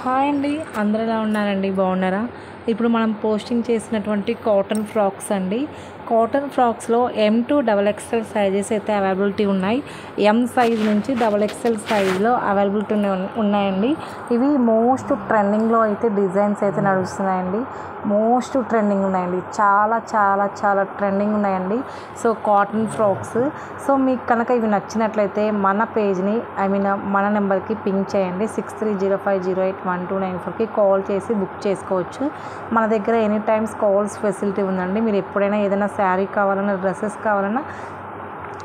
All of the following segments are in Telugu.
హాయ్ అండి, అందరూ ఎలా ఉన్నారండి? బాగున్నారా? ఇప్పుడు మనం పోస్టింగ్ చేసినటువంటి కాటన్ ఫ్రాక్స్ అండి. కాటన్ ఫ్రాక్స్లో M2 XXL సైజెస్ అయితే అవైలబిలిటీ ఉన్నాయి. M సైజ్ నుంచి XXL సైజులో అవైలబిలిటీ ఉన్నాయండి. ఇవి మోస్ట్ ట్రెండింగ్లో అయితే డిజైన్స్ అయితే నడుస్తున్నాయండి. మోస్ట్ ట్రెండింగ్ ఉన్నాయండి. చాలా చాలా చాలా ట్రెండింగ్ ఉన్నాయండి. So cotton frocks. సో మీకు కనుక ఇవి నచ్చినట్లయితే మన పేజ్ని మన నెంబర్కి పింక్ చేయండి. 6305081294కి కాల్ చేసి బుక్ చేసుకోవచ్చు. మన దగ్గర ఎనీ టైమ్స్ కాల్స్ ఫెసిలిటీ ఉందండి. మీరు ఎప్పుడైనా ఏదైనా శారీ కావాలన్నా, డ్రెస్సెస్ కావాలన్నా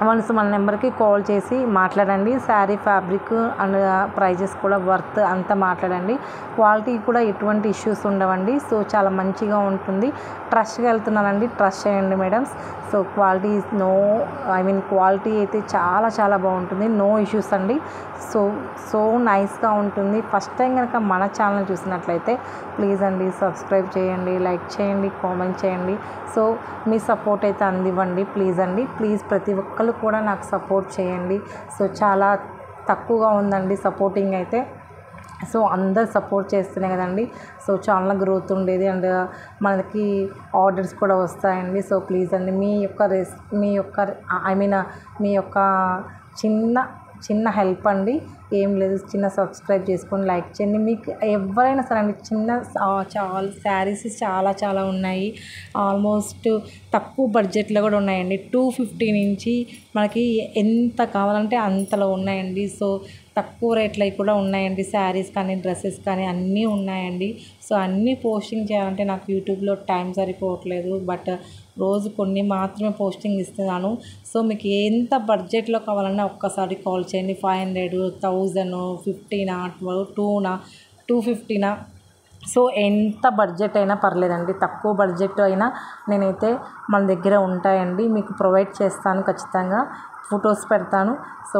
వన్స్ మన నెంబర్కి కాల్ చేసి మాట్లాడండి. శారీ ఫ్యాబ్రిక్ అండ్ ప్రైజెస్ కూడా వర్త్ అంతా మాట్లాడండి. క్వాలిటీ కూడా ఎటువంటి ఇష్యూస్ ఉండవండి. సో చాలా మంచిగా ఉంటుంది. ట్రస్ట్గా వెళ్తున్నానండి, ట్రస్ట్ చేయండి మేడమ్స్. సో క్వాలిటీ క్వాలిటీ అయితే చాలా చాలా బాగుంటుంది. నో ఇష్యూస్ అండి. సో నైస్గా ఉంటుంది. ఫస్ట్ టైం కనుక మన ఛానల్ చూసినట్లయితే ప్లీజ్ అండి సబ్స్క్రైబ్ చేయండి, లైక్ చేయండి, కామెంట్ చేయండి. సో మీ సపోర్ట్ అయితే అందివ్వండి ప్లీజ్ అండి. ప్లీజ్ ప్రతి ఒక్కరు కూడా నాకు సపోర్ట్ చేయండి. సో చాలా తక్కువగా ఉందండి సపోర్టింగ్ అయితే. సో అందరు సపోర్ట్ చేస్తేనే కదండి సో ఛానల్ గ్రోత్ ఉండేది అండ్ మనకి ఆర్డర్స్ కూడా వస్తాయండి. సో ప్లీజ్ అండి మీ యొక్క చిన్న హెల్ప్ అండి. ఏం లేదు, చిన్న సబ్స్క్రైబ్ చేసుకొని లైక్ చేయండి. మీకు ఎవరైనా సరే అండి చాలా శారీస్ చాలా చాలా ఉన్నాయి. ఆల్మోస్ట్ తక్కువ బడ్జెట్లో కూడా ఉన్నాయండి. 250 నుంచి మనకి ఎంత కావాలంటే అంతలో ఉన్నాయండి. సో తక్కువ రేట్లవి కూడా ఉన్నాయండి. శారీస్ కానీ, డ్రెస్సెస్ కానీ అన్నీ ఉన్నాయండి. సో అన్నీ పోస్టింగ్ చేయాలంటే నాకు యూట్యూబ్లో టైం సరిపోవట్లేదు. బట్ రోజు కొన్ని మాత్రమే పోస్టింగ్ ఇస్తున్నాను. సో మీకు ఎంత బడ్జెట్లో కావాలన్నా ఒక్కసారి కాల్ చేయండి. 500, 1000, 15, 250. సో ఎంత బడ్జెట్ అయినా పర్లేదండి. తక్కువ బడ్జెట్ అయినా నేనైతే మన దగ్గర ఉంటాయండి. మీకు ప్రొవైడ్ చేస్తాను ఖచ్చితంగా. ఫొటోస్ పెడతాను. సో